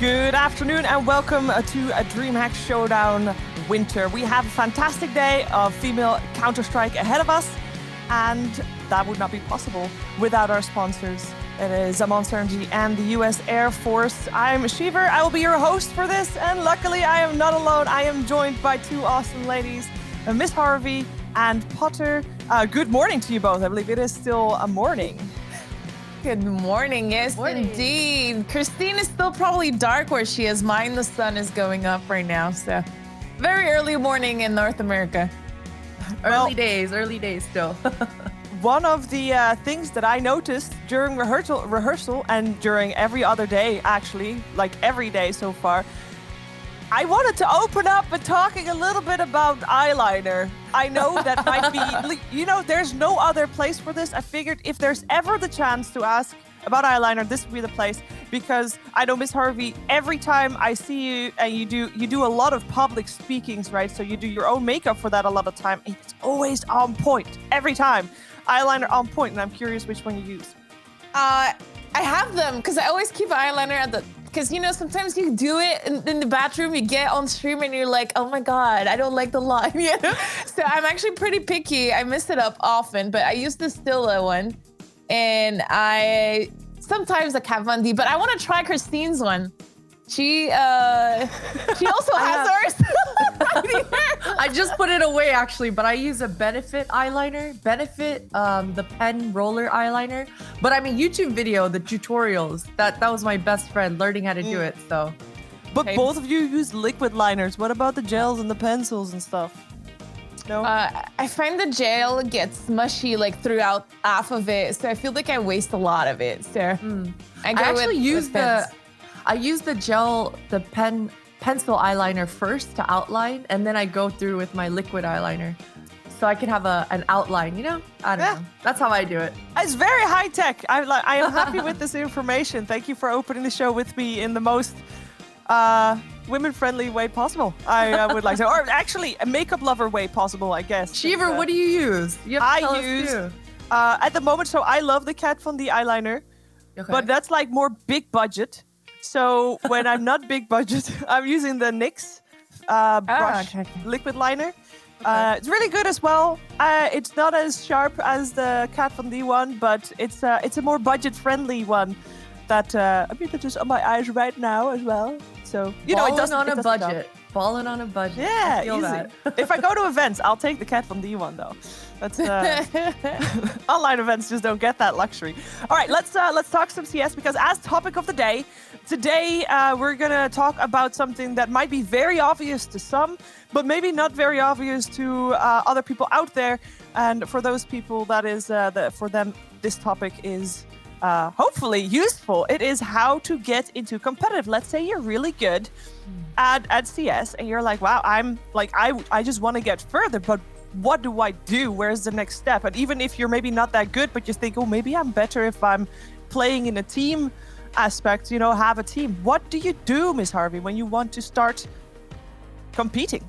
Good afternoon and welcome to a DreamHack Showdown Winter. We have a fantastic day of female Counter-Strike ahead of us, and that would not be possible without our sponsors. It is Monster Energy and the US Air Force. I'm Shiver. I will be your host for this, and luckily I am not alone. I am joined by two awesome ladies, Miss Harvey and Potter. Good morning to you both. I believe it is still a morning. Good morning. Yes, indeed. Christine is still probably dark where she is. Mine, the sun is going up right now. So very early morning in North America. Early days still. One of the things that I noticed during rehearsal and during every other day, actually, like every day so far, I wanted to open up by talking a little bit about eyeliner. I know that might be, there's no other place for this. I figured if there's ever the chance to ask about eyeliner, this would be the place, because I know, Miss Harvey, every time I see you and you do a lot of public speakings, right? So you do your own makeup for that a lot of time. It's always on point, every time. Eyeliner on point, and I'm curious which one you use. I have them because I always keep eyeliner at the... Because, sometimes you do it in the bathroom, you get on stream and you're like, oh my God, I don't like the line, So I'm actually pretty picky. I mess it up often, but I use the Stila one. And sometimes a Kat Von D, but I want to try Christine's one. She also has ours. Right here. I just put it away actually, but I use a Benefit eyeliner. Benefit, the pen roller eyeliner. But I mean, YouTube video, the tutorials, that was my best friend learning how to do it, so. But both of you use liquid liners. What about the gels and the pencils and stuff? No? I find the gel gets mushy like throughout half of it, so I feel like I waste a lot of it. So I use the gel, the pencil eyeliner first to outline, and then I go through with my liquid eyeliner. So I can have an outline, I don't know. That's how I do it. It's very high tech. I am happy with this information. Thank you for opening the show with me in the most women-friendly way possible. I would like to, or actually a makeup lover way possible, I guess. Shiver, what do you use? I use at the moment. So I love the Kat Von D eyeliner, but that's like more big budget. So when I'm not big budget, I'm using the NYX brush liquid liner. It's really good as well. It's not as sharp as the Kat Von D one, but it's a more budget-friendly one that that is on my eyes right now as well. So it doesn't on a budget. Balling on a budget. Yeah, easy. If I go to events, I'll take the Kat Von D one though. That's online events just don't get that luxury. All right, let's talk some CS, because as topic of the day, today we're gonna talk about something that might be very obvious to some, but maybe not very obvious to other people out there. And for those people, that is for them, this topic is hopefully useful. It is how to get into competitive. Let's say you're really good at CS and you're like, wow, I just want to get further, but what do I do? Where's the next step? And even if you're maybe not that good, but you think, oh, maybe I'm better if I'm playing in a team aspect, have a team. What do you do, Miss Harvey, when you want to start competing?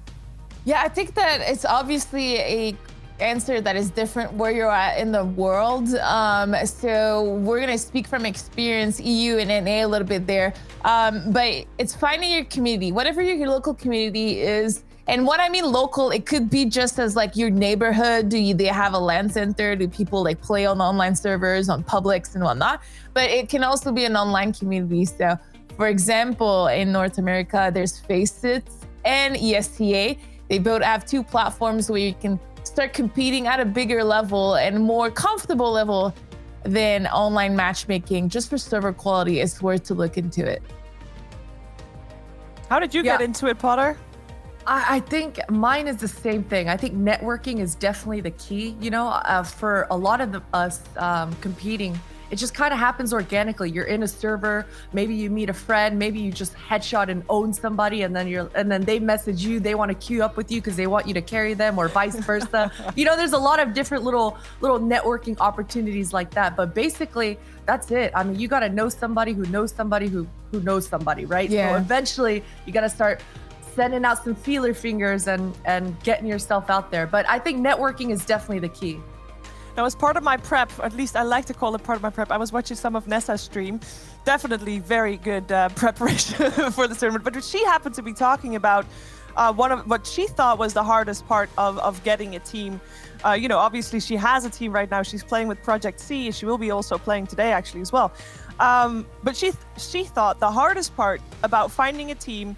Yeah, I think that it's obviously a answer that is different where you're at in the world. So we're gonna speak from experience, EU and NA a little bit there. But it's finding your community, whatever your local community is. And what I mean local, it could be just as like your neighborhood. They have a LAN center? Do people like play on online servers, on Publix and whatnot? But it can also be an online community. So for example, in North America, there's Faceit and ESTA. They both have two platforms where you can start competing at a bigger level and more comfortable level than online matchmaking. Just for server quality, it's worth to look into it. How did you get into it, Potter? I think mine is the same thing. I think networking is definitely the key. For a lot of us competing, it just kind of happens organically. You're in a server, maybe you meet a friend, maybe you just headshot and own somebody, and then they message you. They want to queue up with you because they want you to carry them, or vice versa. There's a lot of different little networking opportunities like that. But basically, that's it. I mean, you got to know somebody who knows somebody who knows somebody, right? Yeah. So eventually, you got to start sending out some feeler fingers and getting yourself out there. But I think networking is definitely the key. Now, as part of my prep, at least I like to call it part of my prep, I was watching some of Nessa's stream. Definitely very good preparation for the tournament. But she happened to be talking about one of what she thought was the hardest part of getting a team. Obviously she has a team right now. She's playing with Project C. She will be also playing today, actually, as well. But she thought the hardest part about finding a team,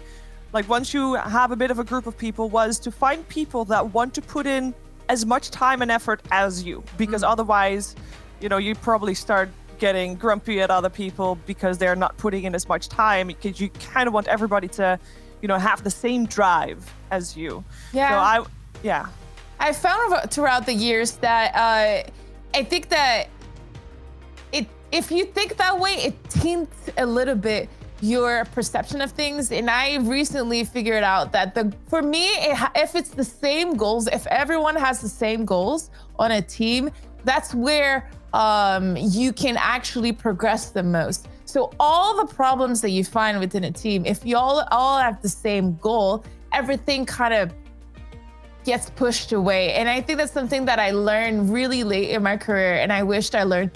like once you have a bit of a group of people, was to find people that want to put in as much time and effort as you, because otherwise, you probably start getting grumpy at other people because they're not putting in as much time, because you kind of want everybody to, have the same drive as you. Yeah. So I found throughout the years that I think that if you think that way, it tints a little bit your perception of things. And I recently figured out that for me, if it's the same goals, if everyone has the same goals on a team, that's where you can actually progress the most. So all the problems that you find within a team, if you all have the same goal, everything kind of gets pushed away. And I think that's something that I learned really late in my career, and I wished I learned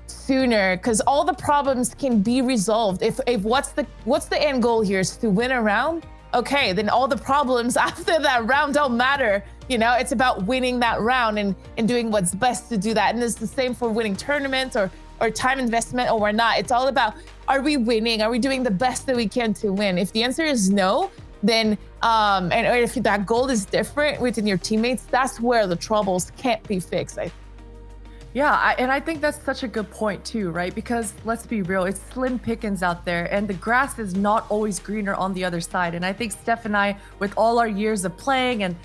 sooner, because all the problems can be resolved. If what's the end goal here is to win a round, okay, then all the problems after that round don't matter. It's about winning that round and doing what's best to do that. And it's the same for winning tournaments or time investment or not. It's all about, are we winning? Are we doing the best that we can to win? If the answer is no, then or if that goal is different within your teammates, that's where the troubles can't be fixed. Yeah, and I think that's such a good point too, right? Because let's be real, it's slim pickings out there, and the grass is not always greener on the other side. And I think Steph and I, with all our years of playing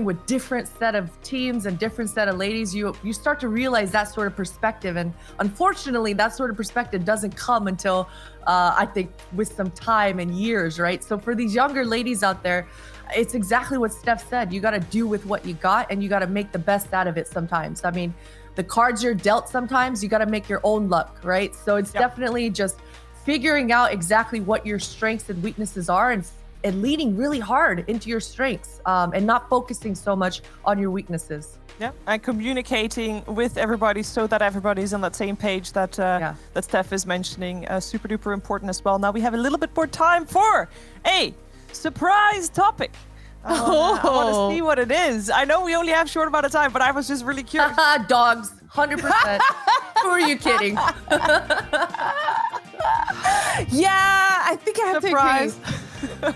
with different set of teams and different set of ladies, you start to realize that sort of perspective. And unfortunately, that sort of perspective doesn't come until I think with some time and years, right? So for these younger ladies out there, it's exactly what Steph said. You got to do with what you got, and you got to make the best out of it sometimes. I mean, the cards you're dealt, sometimes you got to make your own luck, right? So it's definitely just figuring out exactly what your strengths and weaknesses are, and leaning really hard into your strengths, and not focusing so much on your weaknesses. Yeah, and communicating with everybody so that everybody's on that same page that that Steph is mentioning. Super duper important as well. Now we have a little bit more time for a surprise topic. I want to see what it is. I know we only have a short amount of time, but I was just really curious. Dogs, 100%. Who are you kidding? Yeah, I think I have Surprise. to agree.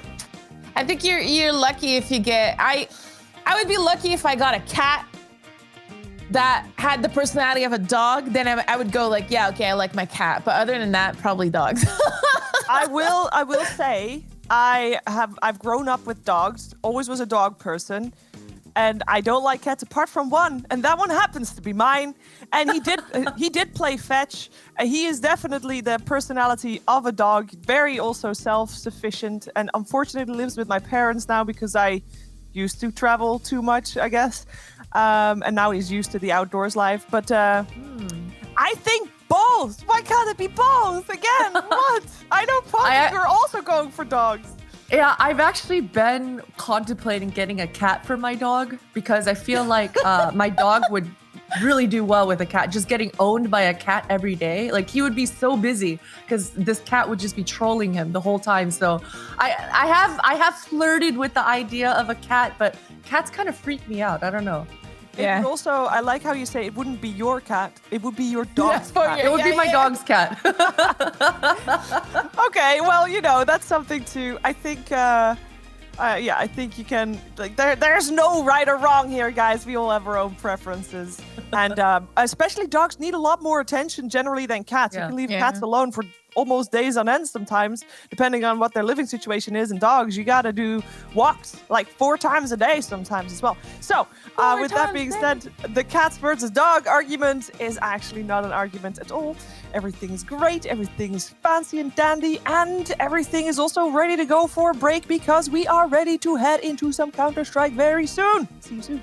I think you're lucky if you get. I would be lucky if I got a cat that had the personality of a dog. Then I would go like, yeah, okay, I like my cat. But other than that, probably dogs. I will say I've grown up with dogs. Always was a dog person. And I don't like cats apart from one, and that one happens to be mine. And he did play fetch. He is definitely the personality of a dog, very also self-sufficient, and unfortunately lives with my parents now because I used to travel too much, I guess. And now he's used to the outdoors life. But I think both. Why can't it be both? Again, what? I know, Poppy, you're also going for dogs. Yeah, I've actually been contemplating getting a cat for my dog, because I feel like my dog would really do well with a cat. Just getting owned by a cat every day, like he would be so busy because this cat would just be trolling him the whole time. So I have flirted with the idea of a cat, but cats kind of freak me out. I don't know. Yeah. Also, I like how you say it wouldn't be your cat; it would be your dog's cat. It would be my dog's cat. Okay, well, that's something to. I think. I think you can. Like, there's no right or wrong here, guys. We all have our own preferences, and especially dogs need a lot more attention generally than cats. You can leave cats alone for almost days on end sometimes, depending on what their living situation is. And dogs, you gotta do walks like 4 times a day sometimes as well. So with that being said, the cats versus dog argument is actually not an argument at all. Everything's great, everything's fancy and dandy, and everything is also ready to go for a break because we are ready to head into some Counter-Strike very soon. See you soon.